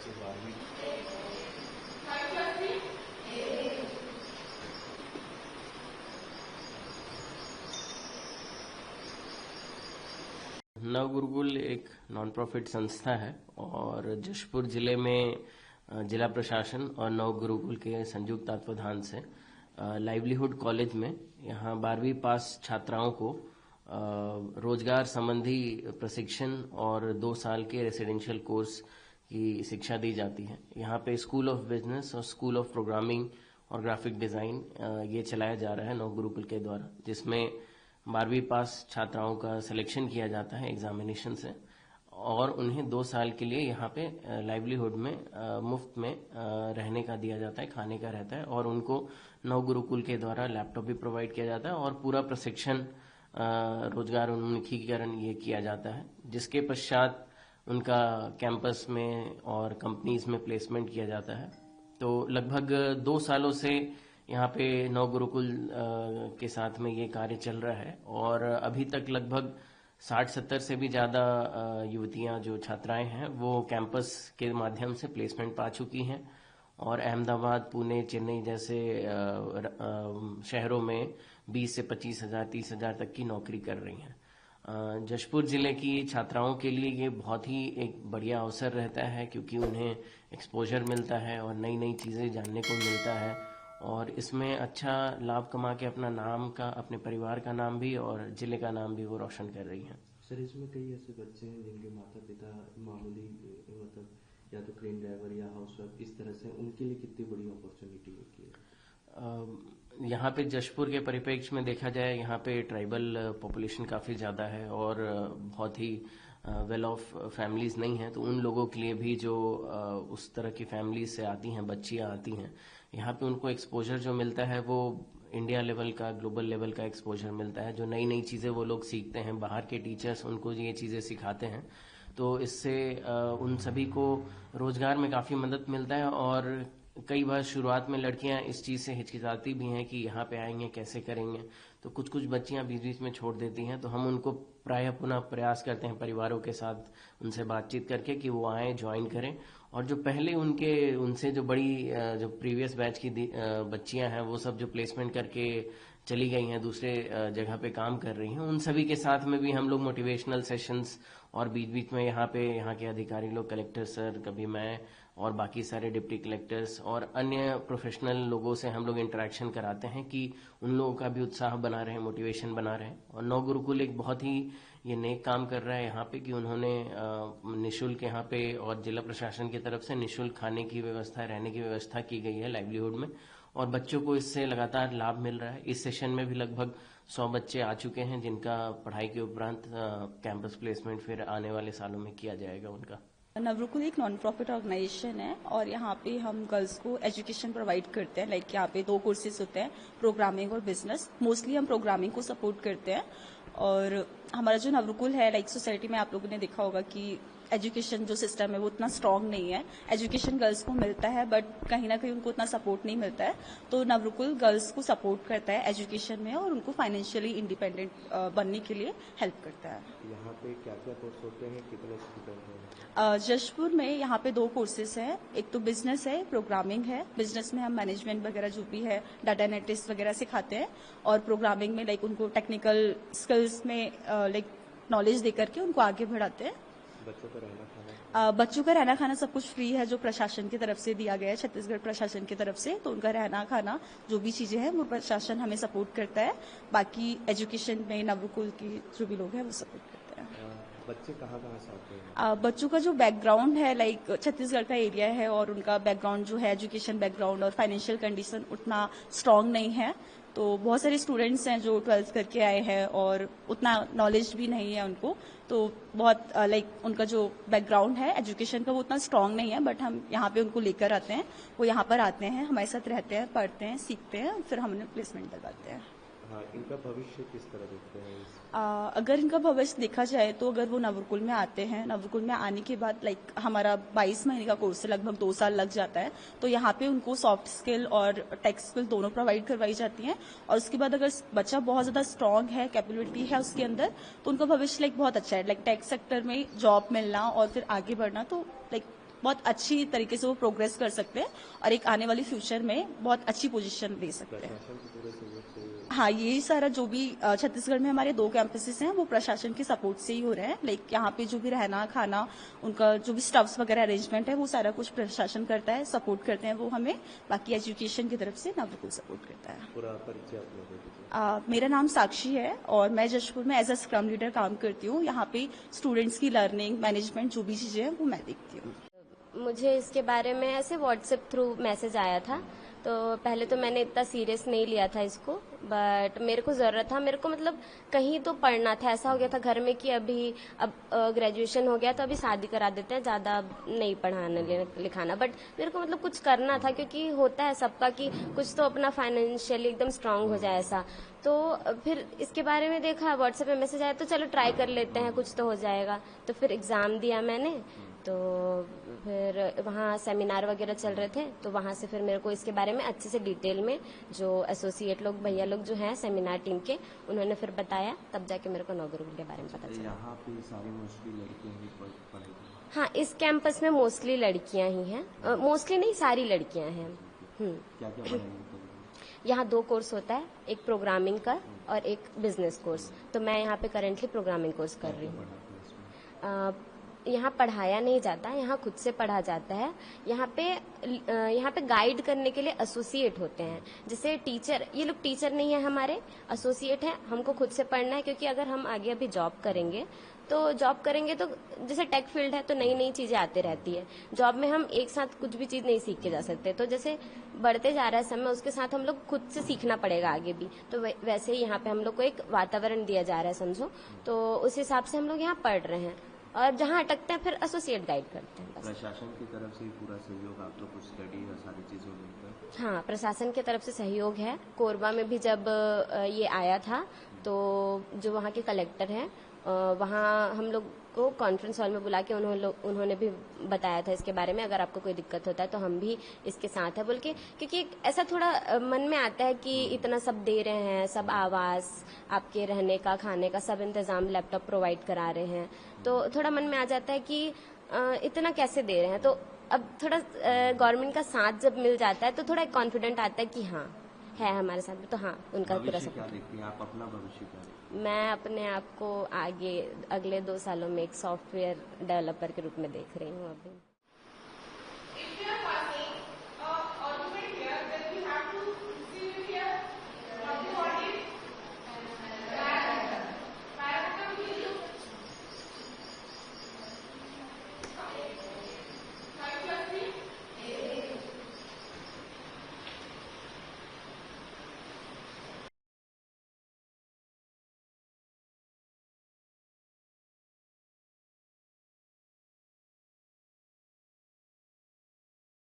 से 12वीं। नव गुरुकुल एक नॉन प्रॉफिट संस्था है और जशपुर जिले में जिला प्रशासन और नव गुरुकुल के संयुक्त तत्वावधान से लाइवलीहुड कॉलेज में यहाँ 12वीं पास छात्राओं को रोजगार संबंधी प्रशिक्षण और 2 साल के रेसिडेंशियल कोर्स की शिक्षा दी जाती है। यहाँ पे स्कूल ऑफ बिजनेस और स्कूल ऑफ प्रोग्रामिंग और ग्राफिक डिजाइन ये चलाया जा रहा है नव गुरुकुल के द्वारा, जिसमें 12वीं पास छात्राओं का सिलेक्शन किया जाता है एग्जामिनेशन से और उन्हें 2 साल के लिए यहाँ पे लाइवलीहुड में मुफ्त में रहने का दिया जाता है, खाने का रहता है और उनको नव गुरुकुल के द्वारा लैपटॉप भी प्रोवाइड किया जाता है और पूरा प्रशिक्षण रोजगार उन्मुखीकरण ये किया जाता है, जिसके पश्चात उनका कैंपस में और कंपनीज में प्लेसमेंट किया जाता है। तो लगभग 2 सालों से यहाँ पे नव गुरुकुल के साथ में ये कार्य चल रहा है और अभी तक लगभग 60-70 से भी ज़्यादा युवतियाँ जो छात्राएं हैं वो कैंपस के माध्यम से प्लेसमेंट पा चुकी हैं और अहमदाबाद, पुणे, चेन्नई जैसे शहरों में 20 से 25 हजार 30 हजार तक की नौकरी कर रही हैं। जशपुर जिले की छात्राओं के लिए ये बहुत ही एक बढ़िया अवसर रहता है क्योंकि उन्हें एक्सपोजर मिलता है और नई नई चीज़ें जानने को मिलता है और इसमें अच्छा लाभ कमा के अपना नाम का, अपने परिवार का नाम भी और जिले का नाम भी वो रोशन कर रही हैं। सर, इसमें कई ऐसे बच्चे हैं जिनके माता पिता मामूली मतलब या तो क्रेन ड्राइवर या हाउसवाइफ इस तरह से, उनके लिए कितनी बड़ी अपॉर्चुनिटी होती है? यहाँ पे जशपुर के परिप्रेक्ष्य में देखा जाए, यहाँ पे ट्राइबल पॉपुलेशन काफ़ी ज़्यादा है और बहुत ही वेल ऑफ फैमिलीज नहीं है, तो उन लोगों के लिए भी जो उस तरह की फैमिलीज से आती हैं, बच्चियाँ आती हैं, यहाँ पे उनको एक्सपोजर जो मिलता है वो इंडिया लेवल का, ग्लोबल लेवल का एक्सपोजर मिलता है। जो नई नई चीज़ें वो लोग सीखते हैं, बाहर के टीचर्स उनको ये चीज़ें सिखाते हैं, तो इससे उन सभी को रोजगार में काफ़ी मदद मिलता है। और कई बार शुरुआत में लड़कियां इस चीज़ से हिचकिचाती भी हैं कि यहाँ पे आएंगे कैसे करेंगे, तो कुछ कुछ बच्चियां बीच बीच में छोड़ देती हैं, तो हम उनको प्रायः पुनः प्रयास करते हैं परिवारों के साथ उनसे बातचीत करके कि वो आएँ, ज्वाइन करें। और जो पहले उनसे जो बड़ी जो प्रीवियस बैच की बच्चियां हैं वो सब जो प्लेसमेंट करके चली गई हैं, दूसरे जगह पे काम कर रही हैं, उन सभी के साथ में भी हम लोग मोटिवेशनल सेशंस और बीच बीच में यहाँ के अधिकारी लोग, कलेक्टर सर, कभी मैं और बाकी सारे डिप्टी कलेक्टर्स और अन्य प्रोफेशनल लोगों से हम लोग इंटरेक्शन कराते हैं कि उन लोगों का भी उत्साह बना रहे, मोटिवेशन बना रहे। और नव गुरुकुल एक बहुत ही ये नेक काम कर रहा है यहाँ पे कि उन्होंने निःशुल्क यहाँ पे और जिला प्रशासन की तरफ से निःशुल्क खाने की व्यवस्था, रहने की व्यवस्था की गई है लाइवलीहुड में और बच्चों को इससे लगातार लाभ मिल रहा है। इस सेशन में भी लगभग 100 बच्चे आ चुके हैं जिनका पढ़ाई के उपरांत कैंपस प्लेसमेंट फिर आने वाले सालों में किया जाएगा उनका। नव गुरुकुल एक नॉन प्रॉफिट ऑर्गेनाइजेशन है और यहाँ पे हम गर्ल्स को एजुकेशन प्रोवाइड करते हैं। लाइक यहाँ पे 2 कोर्सेज होते हैं, प्रोग्रामिंग और बिजनेस। मोस्टली हम प्रोग्रामिंग को सपोर्ट करते हैं और हमारा जो नव गुरुकुल है, लाइक सोसाइटी में आप लोगों ने देखा होगा कि एजुकेशन जो सिस्टम है वो उतना स्ट्रांग नहीं है। एजुकेशन गर्ल्स को मिलता है बट कहीं ना कहीं उनको उतना सपोर्ट नहीं मिलता है, तो नव गुरुकुल गर्ल्स को सपोर्ट करता है एजुकेशन में और उनको फाइनेंशियली इंडिपेंडेंट बनने के लिए हेल्प करता है। यहाँ पे क्या क्या कोर्स होते हैं, कितने स्टूडेंट हैं? जशपुर में यहाँ पे 2 कोर्सेज हैं, एक तो बिजनेस है, प्रोग्रामिंग है। बिजनेस में हम मैनेजमेंट वगैरह जो भी है, डाटा एनालिटिक्स वगैरह सिखाते हैं और प्रोग्रामिंग में लाइक उनको टेक्निकल स्किल्स में लाइक नॉलेज दे करके उनको आगे बढ़ाते हैं। बच्चों का रहना खाना सब कुछ फ्री है, जो प्रशासन की तरफ से दिया गया है, छत्तीसगढ़ प्रशासन की तरफ से। तो उनका रहना खाना जो भी चीजें हैं वो प्रशासन हमें सपोर्ट करता है। बाकी एजुकेशन में नव गुरुकुल की जो भी लोग हैं वो सपोर्ट करते हैं। बच्चे कहाँ से आते हैं? बच्चों का जो बैकग्राउंड है, लाइक छत्तीसगढ़ का एरिया है और उनका बैकग्राउंड जो है, एजुकेशन बैकग्राउंड और फाइनेंशियल कंडीशन उतना स्ट्रांग नहीं है, तो बहुत सारे स्टूडेंट्स हैं जो 12th करके आए हैं और उतना नॉलेज भी नहीं है उनको, तो बहुत लाइक उनका जो बैकग्राउंड है एजुकेशन का वो उतना स्ट्रांग नहीं है, बट हम यहाँ पे उनको लेकर आते हैं, वो यहाँ पर आते हैं, हमारे साथ रहते हैं, पढ़ते हैं, सीखते हैं, फिर हम उन्हें प्लेसमेंट दिलवाते हैं। हाँ, इनका भविष्य किस तरह देखते हैं? अगर इनका भविष्य देखा जाए तो अगर वो नव गुरुकुल में आते हैं, नव गुरुकुल में आने के बाद लाइक हमारा 22 महीने का कोर्स है, लगभग 2 साल लग जाता है, तो यहाँ पे उनको सॉफ्ट स्किल और टेक स्किल दोनों प्रोवाइड करवाई जाती हैं। और उसके बाद अगर बच्चा बहुत ज्यादा स्ट्रांग है, कैपेबिलिटी है उसके अंदर, तो उनका भविष्य लाइक बहुत अच्छा है। लाइक टेक सेक्टर में जॉब मिलना और फिर आगे बढ़ना तो लाइक बहुत अच्छी तरीके से वो प्रोग्रेस कर सकते हैं और एक आने वाली फ्यूचर में बहुत अच्छी पोजीशन ले सकते हैं। हाँ, ये सारा जो भी छत्तीसगढ़ में हमारे 2 कैंपसेस हैं वो प्रशासन के सपोर्ट से ही हो रहे हैं। लाइक यहाँ पे जो भी रहना खाना उनका जो भी स्टफ्स वगैरह अरेंजमेंट है वो सारा कुछ प्रशासन करता है, सपोर्ट करते हैं वो हमें। बाकी एजुकेशन की तरफ से नवरुकुल सपोर्ट करता है। पूरा परिचय मेरा नाम साक्षी है और मैं जशपुर में एज अ स्क्रम लीडर काम करती हूँ। यहाँ पे स्टूडेंट्स की लर्निंग मैनेजमेंट जो भी चीजें हैं वो मैं देखती हूँ। मुझे इसके बारे में ऐसे व्हाट्सएप थ्रू मैसेज आया था, तो पहले तो मैंने इतना सीरियस नहीं लिया था इसको, बट मेरे को जरूरत था, मेरे को मतलब कहीं तो पढ़ना था। ऐसा हो गया था घर में कि अभी अब ग्रेजुएशन हो गया तो अभी शादी करा देते हैं, ज्यादा नहीं पढ़ाना लिखाना, बट मेरे को मतलब कुछ करना था, क्योंकि होता है सबका कि कुछ तो अपना फाइनेंशियली एकदम स्ट्रांग हो जाए ऐसा। तो फिर इसके बारे में देखा, व्हाट्सएप में मैसेज आया तो चलो ट्राई कर लेते हैं, कुछ तो हो जाएगा। तो फिर एग्जाम दिया मैंने, तो फिर वहाँ सेमिनार वगैरह चल रहे थे, तो वहाँ से फिर मेरे को इसके बारे में अच्छे से डिटेल में जो एसोसिएट लोग भैया लोग जो हैं सेमिनार टीम के, उन्होंने फिर बताया, तब जाके मेरे को नवगुरुकुल के बारे में पता चला। यहाँ पे सारी मोस्टली लड़कियां ही पढ़ाई। हाँ, इस कैंपस में मोस्टली लड़कियां ही हैं, मोस्टली नहीं सारी लड़कियां हैं। क्या क्या पढ़ाई? यहाँ 2 कोर्स होता है, एक प्रोग्रामिंग का और एक बिजनेस कोर्स। तो मैं यहाँ पे करेंटली प्रोग्रामिंग कोर्स कर रही हूँ। यहाँ पढ़ाया नहीं जाता, यहाँ खुद से पढ़ा जाता है। यहाँ पे गाइड करने के लिए एसोसिएट होते हैं, जैसे टीचर, ये लोग टीचर नहीं है हमारे, एसोसिएट हैं। हमको खुद से पढ़ना है, क्योंकि अगर हम आगे अभी जॉब करेंगे तो जैसे टेक फील्ड है तो नई नई चीजें आती रहती है। जॉब में हम एक साथ कुछ भी चीज नहीं सीख के जा सकते, तो जैसे बढ़ते जा रहा है समय उसके साथ हम लोग खुद से सीखना पड़ेगा आगे भी। तो वैसे ही यहाँ पे हम लोग को एक वातावरण दिया जा रहा है समझो, तो उस हिसाब से हम लोग यहाँ पढ़ रहे हैं, और जहाँ अटकते हैं फिर एसोसिएट गाइड करते हैं। प्रशासन की तरफ से पूरा सहयोग, आप लोग कुछ स्टडी और सारी चीजों में? हाँ, प्रशासन की तरफ से सहयोग है। कोरबा में भी जब ये आया था तो जो वहाँ के कलेक्टर हैं, वहाँ हम लोग को कॉन्फ्रेंस हॉल में बुला के उन्होंने भी बताया था इसके बारे में, अगर आपको कोई दिक्कत होता है तो हम भी इसके साथ है बोल के, क्योंकि ऐसा थोड़ा मन में आता है कि इतना सब दे रहे हैं, सब आवास, आपके रहने का, खाने का सब इंतजाम, लैपटॉप प्रोवाइड करा रहे हैं, तो थोड़ा मन में आ जाता है कि इतना कैसे दे रहे हैं। तो अब थोड़ा गवर्नमेंट का साथ जब मिल जाता है तो थोड़ा कॉन्फिडेंट आता है कि हाँ है हमारे साथ में, तो हाँ उनका पूरा क्या देखती हैं आप अपना भविष्य क्या? मैं अपने आप को आगे अगले 2 सालों में एक सॉफ्टवेयर डेवलपर के रूप में देख रही हूँ अभी।